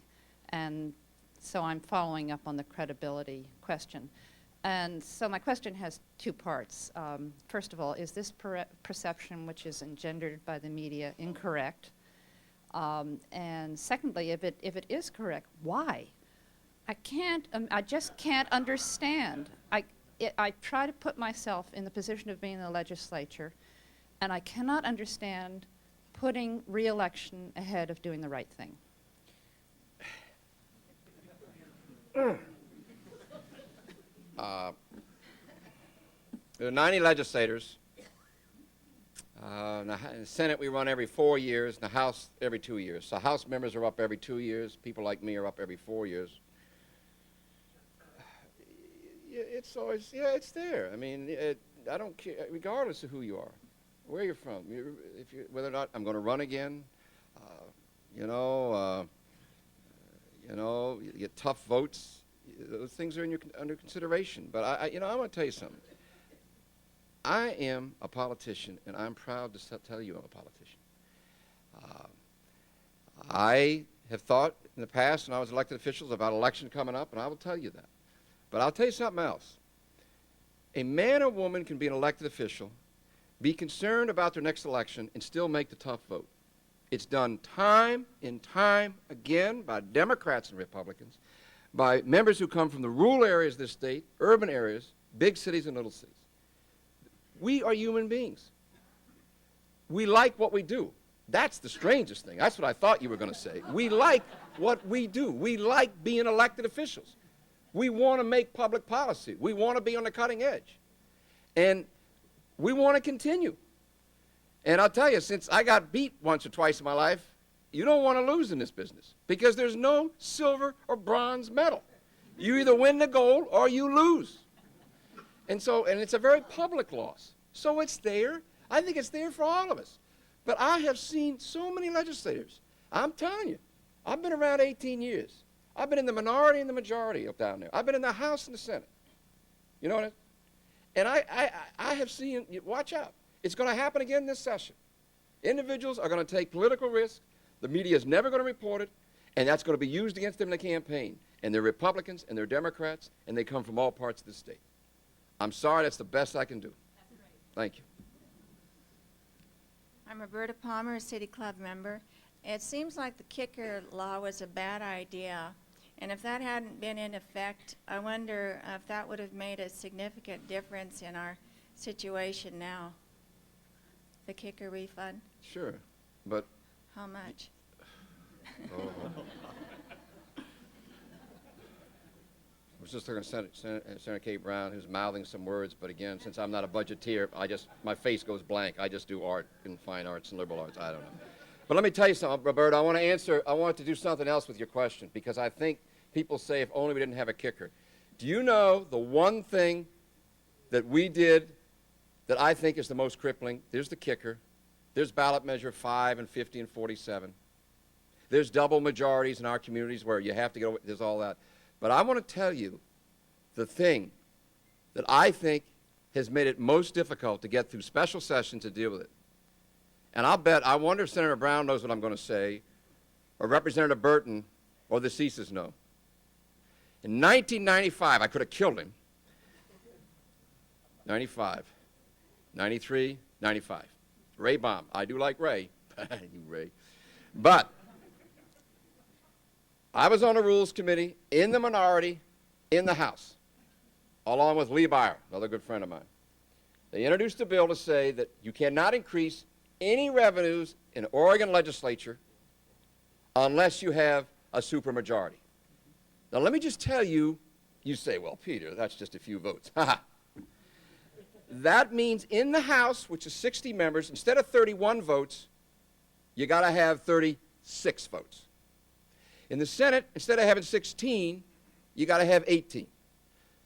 And so I'm following up on the credibility question. And so my question has two parts. First of all, is this perception, which is engendered by the media, incorrect? And secondly, if it is correct, why? I just can't understand. I try to put myself in the position of being in the legislature, and I cannot understand putting re-election ahead of doing the right thing. There are 90 legislators. In the Senate, we run every 4 years. In the House, every 2 years. So House members are up every 2 years. People like me are up every 4 years. It's always, it's there. I mean, I don't care, regardless of who you are, where you're from, whether or not I'm going to run again. You get tough votes. Those things are under consideration. But I want to tell you something. I am a politician, and I'm proud to tell you I'm a politician. I have thought in the past when I was elected officials about election coming up, and I will tell you that. But I'll tell you something else. A man or woman can be an elected official, be concerned about their next election, and still make the tough vote. It's done time and time again by Democrats and Republicans, by members who come from the rural areas of this state, urban areas, big cities and little cities. We are human beings. We like what we do. That's the strangest thing. That's what I thought you were going to say. We like what we do. We like being elected officials. We want to make public policy. We want to be on the cutting edge. And we want to continue. And I'll tell you, since I got beat once or twice in my life, you don't want to lose in this business because there's no silver or bronze medal. You either win the gold or you lose. And it's a very public loss. So it's there. I think it's there for all of us. But I have seen so many legislators. I'm telling you, I've been around 18 years. I've been in the minority and the majority up down there. I've been in the House and the Senate. You know what I mean? And I have seen, watch out. It's going to happen again this session. Individuals are going to take political risk. The media is never going to report it. And that's going to be used against them in the campaign. And they're Republicans and they're Democrats, and they come from all parts of the state. I'm sorry, that's the best I can do. Thank you. I'm Roberta Palmer, a City Club member. It seems like the kicker law was a bad idea. And if that hadn't been in effect, I wonder if that would have made a significant difference in our situation now. The kicker refund? Sure, but... How much? Oh. I was just looking at Senator Kate Brown, who's mouthing some words, but again, since I'm not a budgeteer, my face goes blank. I just do art and fine arts and liberal arts. I don't know. But let me tell you something, Roberta. I want to do something else with your question, because I think people say if only we didn't have a kicker. Do you know the one thing that we did that I think is the most crippling? There's the kicker. There's ballot measure 5 and 50 and 47. There's double majorities in our communities where you have to go, there's all that. But I want to tell you the thing that I think has made it most difficult to get through special session to deal with it. And I wonder if Senator Brown knows what I'm going to say, or Representative Burton, or the CSIS know. In 1995, I could have killed him. 95, 93, 95. Ray Baum. I do like Ray. You Ray. But I was on the Rules Committee, in the minority, in the House, along with Lee Byer, another good friend of mine. They introduced a bill to say that you cannot increase any revenues in Oregon Legislature unless you have a supermajority. Now, let me just tell you, You say, well, Peter, that's just a few votes. That means in the House, which is 60 members, instead of 31 votes, you got to have 36 votes. In the Senate, instead of having 16, you got to have 18.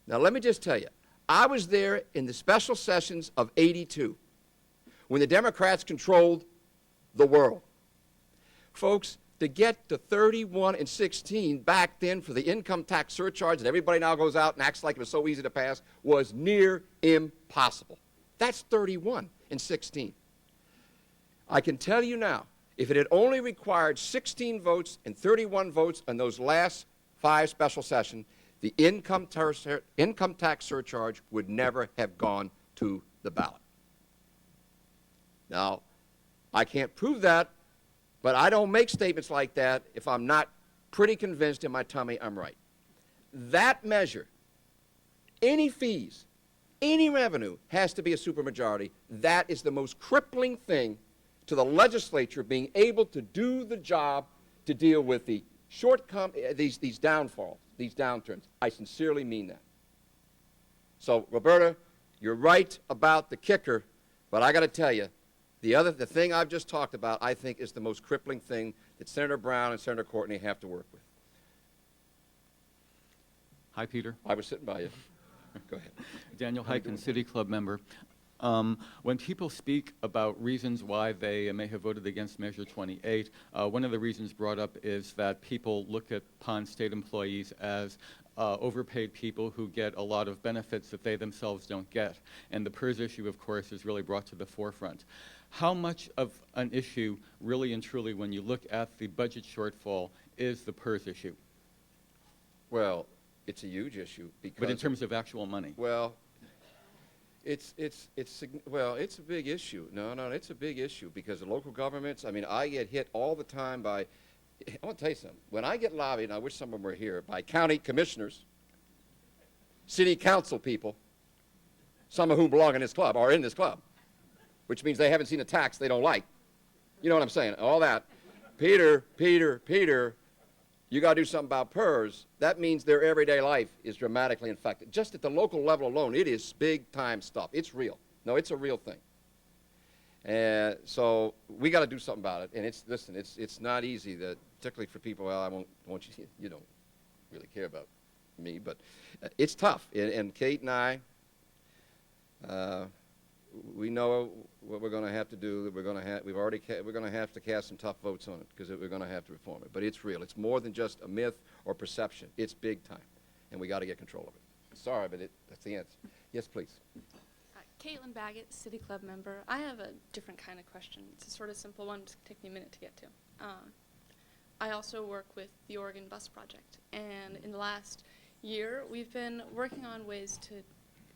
Now, let me just tell you, I was there in the special sessions of '82 when the Democrats controlled the world. Folks, to get to 31 and 16 back then for the income tax surcharge that everybody now goes out and acts like it was so easy to pass was near impossible. That's 31 and 16. I can tell you now, if it had only required 16 votes and 31 votes in those last 5 special sessions, the income tax surcharge would never have gone to the ballot. Now, I can't prove that, but I don't make statements like that if I'm not pretty convinced in my tummy I'm right. That measure, any fees, any revenue has to be a supermajority. That is the most crippling thing to the legislature being able to do the job to deal with the these downfalls, these downturns. I sincerely mean that. So, Roberta, you're right about the kicker, but I got to tell you, the thing I've just talked about, I think, is the most crippling thing that Senator Brown and Senator Courtney have to work with. Hi, Peter. I was sitting by you. Go ahead. Daniel Hyken, City Club member. When people speak about reasons why they may have voted against Measure 28, one of the reasons brought up is that people look upon state employees as overpaid people who get a lot of benefits that they themselves don't get. And the PERS issue, of course, is really brought to the forefront. How much of an issue, really and truly, when you look at the budget shortfall, is the PERS issue? Well, it's a huge issue because... But in terms of actual money? Well, it's a big issue. No, it's a big issue because the local governments, I mean, I get hit all the time by... I want to tell you something. When I get lobbied, and I wish some of them were here, by county commissioners, city council people, some of whom belong in this club, are in this club, which means they haven't seen a tax they don't like. You know what I'm saying? All that. Peter, you got to do something about PERS. That means their everyday life is dramatically infected. Just at the local level alone, it is big-time stuff. It's real. No, it's a real thing. And so we got to do something about it. And it's not easy, particularly for people. Well, I won't you don't really care about me, but it's tough. And Kate and I, we know what we're going to have to do. We're going to have to cast some tough votes on it because we're going to have to reform it. But it's real. It's more than just a myth or perception. It's big time, and we got to get control of it. Sorry, but that's the answer. Yes, please. Caitlin Baggett, City Club member. I have a different kind of question. It's a sort of simple one. It's take me a minute to get to. I also work with the Oregon Bus Project, and in the last year, we've been working on ways to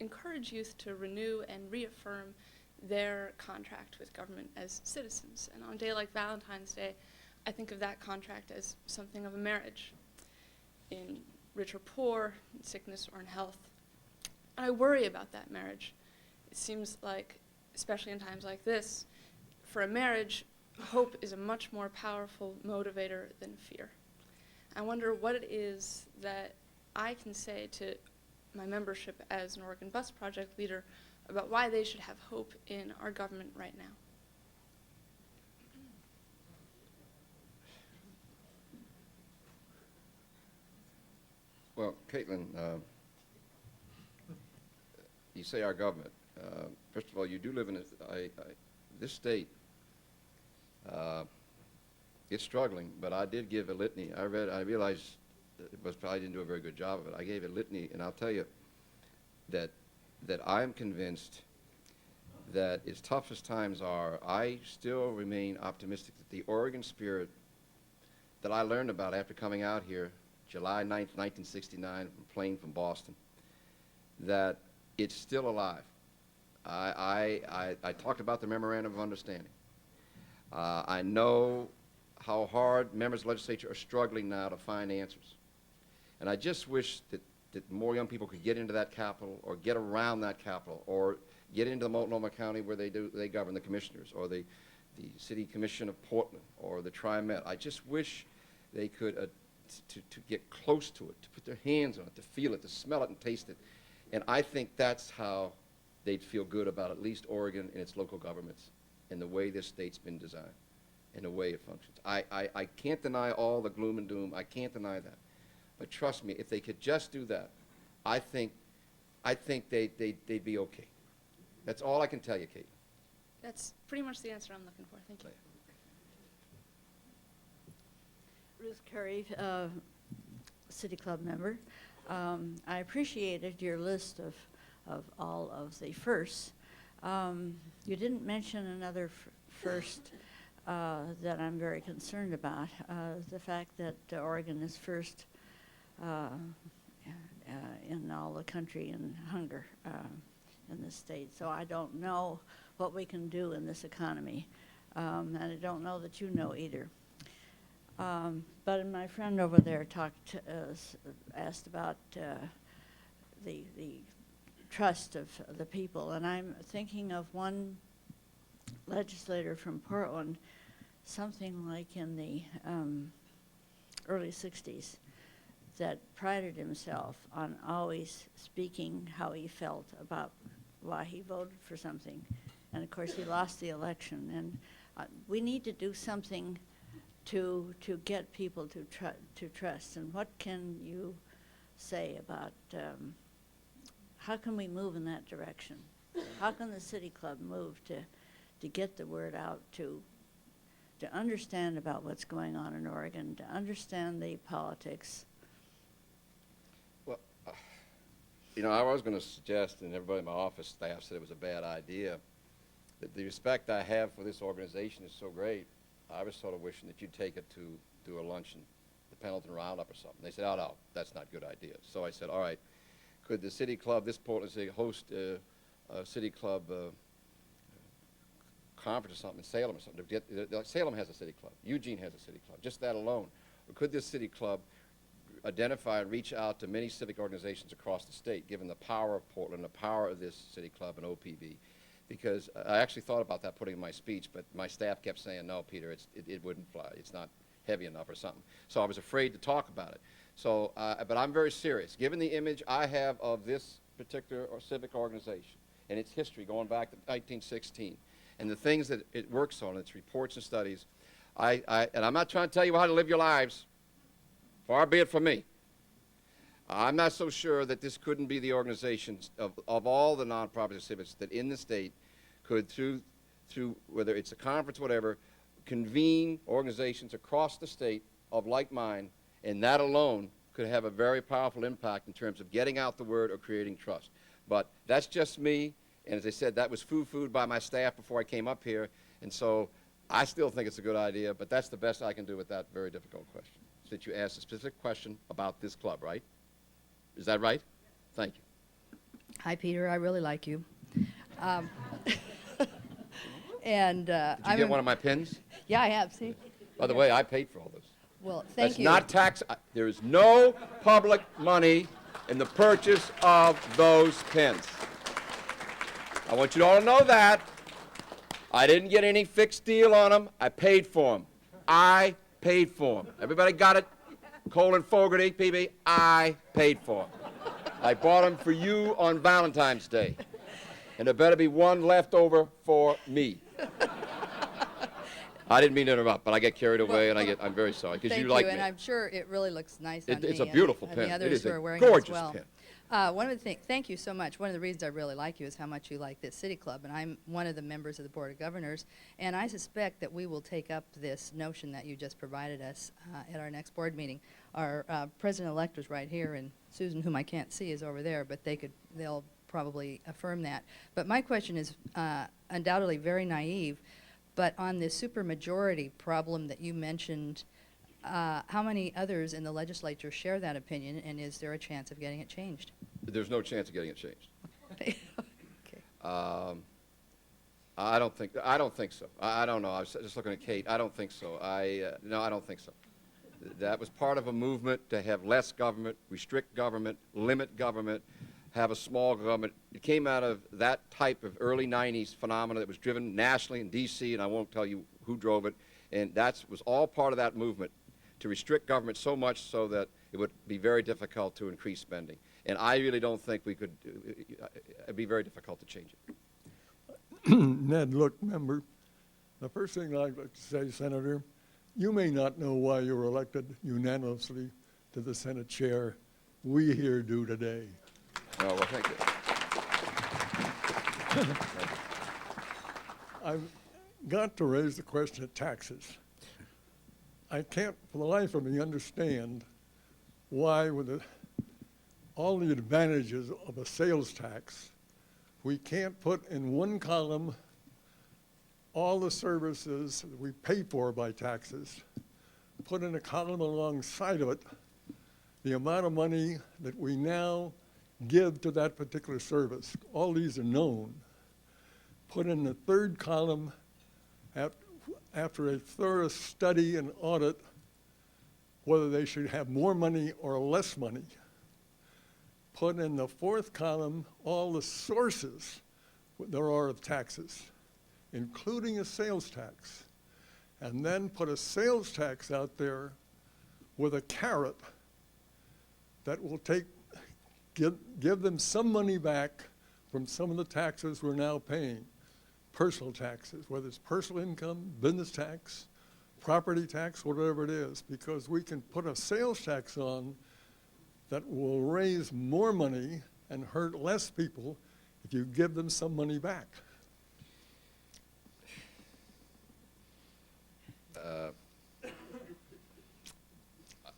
encourage youth to renew and reaffirm their contract with government as citizens. And on a day like Valentine's Day, I think of that contract as something of a marriage, in rich or poor, in sickness or in health. And I worry about that marriage. It seems like, especially in times like this, for a marriage, hope is a much more powerful motivator than fear. I wonder what it is that I can say to my membership as an Oregon Bus Project leader about why they should have hope in our government right now. Well, Caitlin, you say our government. First of all, you do live in this state. It's struggling, but I did give a litany. I realized I didn't do a very good job of it. I gave a litany, and I'll tell you that I'm convinced that as tough as times are, I still remain optimistic that the Oregon spirit that I learned about after coming out here, July 9th, 1969, from plane from Boston, that it's still alive. I talked about the Memorandum of Understanding. I know how hard members of the legislature are struggling now to find answers. And I just wish that more young people could get into that capital or get around that capital or get into the Multnomah County where they govern, the commissioners, or the City Commission of Portland or the Tri-Met. I just wish they could to get close to it, to put their hands on it, to feel it, to smell it and taste it. And I think that's how they'd feel good about at least Oregon and its local governments and the way this state's been designed and the way it functions. I can't deny all the gloom and doom. I can't deny that. But trust me, if they could just do that, I think they'd be okay. That's all I can tell you, Kate. That's pretty much the answer I'm looking for. Thank you. Ruth Curry, City Club member. I appreciated your list of all of the firsts. You didn't mention another first that I'm very concerned about, the fact that Oregon is first in all the country in hunger in this state. So I don't know what we can do in this economy, and I don't know that you know either. But my friend over there asked about the trust of the people, and I'm thinking of one legislator from Portland, something like in the early 60s, that prided himself on always speaking how he felt about why he voted for something. And of course he lost the election, and we need to do something to get people to trust. And what can you say about how can we move in that direction? How can the City Club move to get the word out, to understand about what's going on in Oregon, to understand the politics? Well, you know, I was going to suggest, and everybody in my office staff said it was a bad idea, that the respect I have for this organization is so great, I was sort of wishing that you'd take it to do a luncheon, the Pendleton Roundup or something. They said, oh, no, that's not a good idea. So I said, all right, could the City Club, this Portland City, host a City Club conference or something in Salem or something? Salem has a City Club. Eugene has a City Club. Just that alone. Or could this City Club identify and reach out to many civic organizations across the state, given the power of Portland, the power of this City Club and OPB? Because I actually thought about that putting in my speech, but my staff kept saying, no, Peter, it wouldn't fly. It's not heavy enough or something. So I was afraid to talk about it. So, but I'm very serious. Given the image I have of this particular civic organization and its history going back to 1916 and the things that it works on, its reports and studies, and I'm not trying to tell you how to live your lives. Far be it from me. I'm not so sure that this couldn't be the organizations of all the nonprofit civics that in the state could, through whether it's a conference, whatever, convene organizations across the state of like mind, and that alone could have a very powerful impact in terms of getting out the word or creating trust. But that's just me, and as I said, that was foo-fooed by my staff before I came up here, and so I still think it's a good idea, but that's the best I can do with that very difficult question. So that you asked a specific question about this club, right? Is that right? Thank you. Hi, Peter. I really like you. And Did you get one of my pins? Yeah, I have. See. By the way, I paid for all this. Well, thank you. That's not tax. There is no public money in the purchase of those pins. I want you all to know that. I didn't get any fixed deal on them. I paid for them. I paid for them. Everybody got it? Colin Fogarty, PB, I paid for them. I bought them for you on Valentine's Day. And there better be one left over for me. I didn't mean to interrupt, but I get carried away, and I'm very sorry, because you like me. And I'm sure it really looks nice on me. It's a beautiful and pin. the others It is who are a wearing gorgeous it as well. pin. One of the things, thank you so much. One of the reasons I really like you is how much you like this City Club, and I'm one of the members of the Board of Governors, and I suspect that we will take up this notion that you just provided us at our next board meeting. Our president-elect was right here, and Susan, whom I can't see, is over there, but they'll probably affirm that. But my question is undoubtedly very naive, but on the supermajority problem that you mentioned, how many others in the legislature share that opinion, and is there a chance of getting it changed? There's no chance of getting it changed. Okay. I don't think so. I don't know. I was just looking at Kate. I don't think so. No, I don't think so. That was part of a movement to have less government, restrict government, limit government, have a small government. It came out of that type of early 90s phenomena that was driven nationally in D.C., and I won't tell you who drove it, and that was all part of that movement to restrict government so much so that it would be very difficult to increase spending. And I really don't think we could, it'd be very difficult to change it. Ned, look, member, the first thing I'd like to say, Senator, you may not know why you were elected unanimously to the Senate chair. We here do today. Oh, well, thank you. I've got to raise the question of taxes. I can't for the life of me understand why, with all the advantages of a sales tax, we can't put in one column all the services that we pay for by taxes, put in a column alongside of it the amount of money that we now give to that particular service. All these are known. Put in the third column after a thorough study and audit whether they should have more money or less money. Put in the fourth column all the sources there are of taxes, including a sales tax, and then put a sales tax out there with a carrot that will give them some money back from some of the taxes we're now paying, personal taxes, whether it's personal income, business tax, property tax, whatever it is, because we can put a sales tax on that will raise more money and hurt less people if you give them some money back.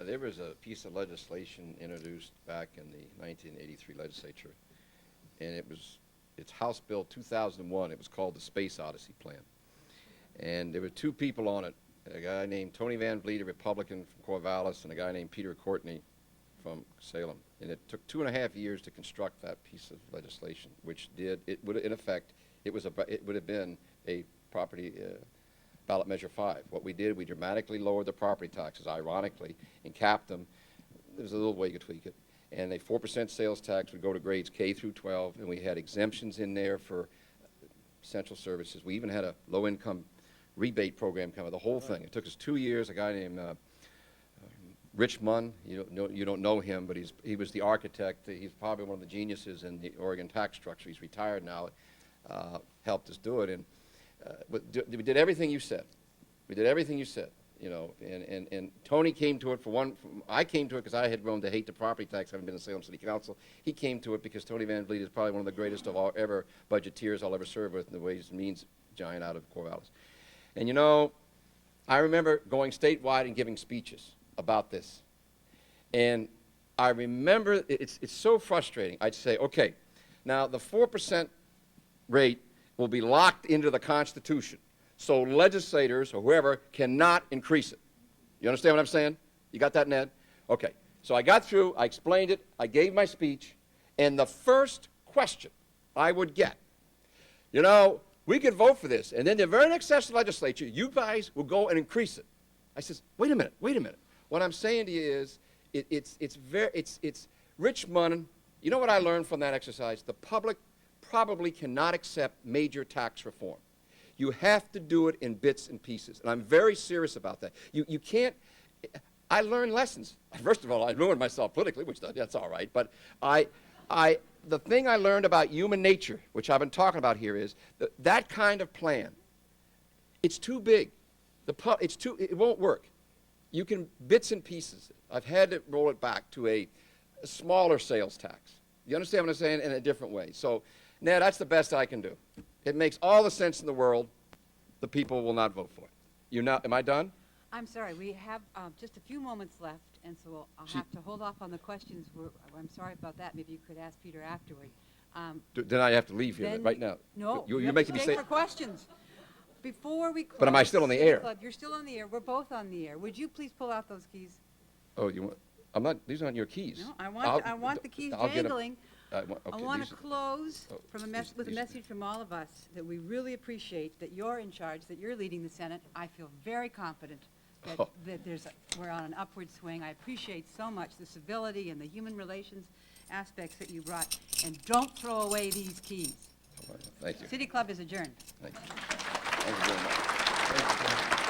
There was a piece of legislation introduced back in the 1983 legislature, and it's House Bill 2001. It was called the Space Odyssey Plan. And there were two people on it, a guy named Tony Van Vliet, a Republican from Corvallis, and a guy named Senator Courtney from Salem. And it took 2.5 years to construct that piece of legislation, which it would have been a property ballot measure 5. What we did, we dramatically lowered the property taxes, ironically, and capped them. There's a little way you could tweak it. And a 4% sales tax would go to grades K through 12, and we had exemptions in there for essential services. We even had a low-income rebate program cover the whole thing. It took us 2 years. A guy named Rich Munn, you don't know him, but he was the architect. He's probably one of the geniuses in the Oregon tax structure. He's retired now. Helped us do it, and we did everything you said. We did everything you said, you know. And Tony came to it I came to it because I had grown to hate the property tax, having been in Salem City Council. He came to it because Tony Van Vliet is probably one of the greatest of all ever budgeteers I'll ever serve with, in the Ways and Means giant out of Corvallis. And you know, I remember going statewide and giving speeches about this. And I remember it's so frustrating. I'd say, okay, now the 4% rate will be locked into the Constitution, so legislators or whoever cannot increase it. You understand what I'm saying? You got that, Ned? Okay. So I got through, I explained it, I gave my speech, and the first question I would get, you know, we could vote for this, and then the very next session of the legislature, you guys will go and increase it. I says, wait a minute. What I'm saying to you is, it's Rich Munn. You know what I learned from that exercise? The public probably cannot accept major tax reform. You have to do it in bits and pieces, and I'm very serious about that. You can't. I learned lessons. First of all, I ruined myself politically, which that's all right. But the thing I learned about human nature, which I've been talking about here, is that kind of plan. It's too big. It won't work. You can bits and pieces. I've had to roll it back to a smaller sales tax. You understand what I'm saying? In a different way. So, Ned, that's the best I can do. It makes all the sense in the world. The people will not vote for it. Am I done? I'm sorry, we have just a few moments left, and so I'll have to hold off on the questions. I'm sorry about that. Maybe you could ask Peter afterward. Then I have to leave here right now. No, you're making me stay say for questions. Before we close, But am I still on the air? Club, you're still on the air. We're both on the air. Would you please pull out those keys? Oh, you want? I'm not. These aren't your keys. No, I want the keys jangling. I want to close with a message from all of us that we really appreciate that you're in charge, that you're leading the Senate. I feel very confident that we're on an upward swing. I appreciate so much the civility and the human relations aspects that you brought. And don't throw away these keys. Thank you. City Club is adjourned. Thank you. Thank you very much. Thank you.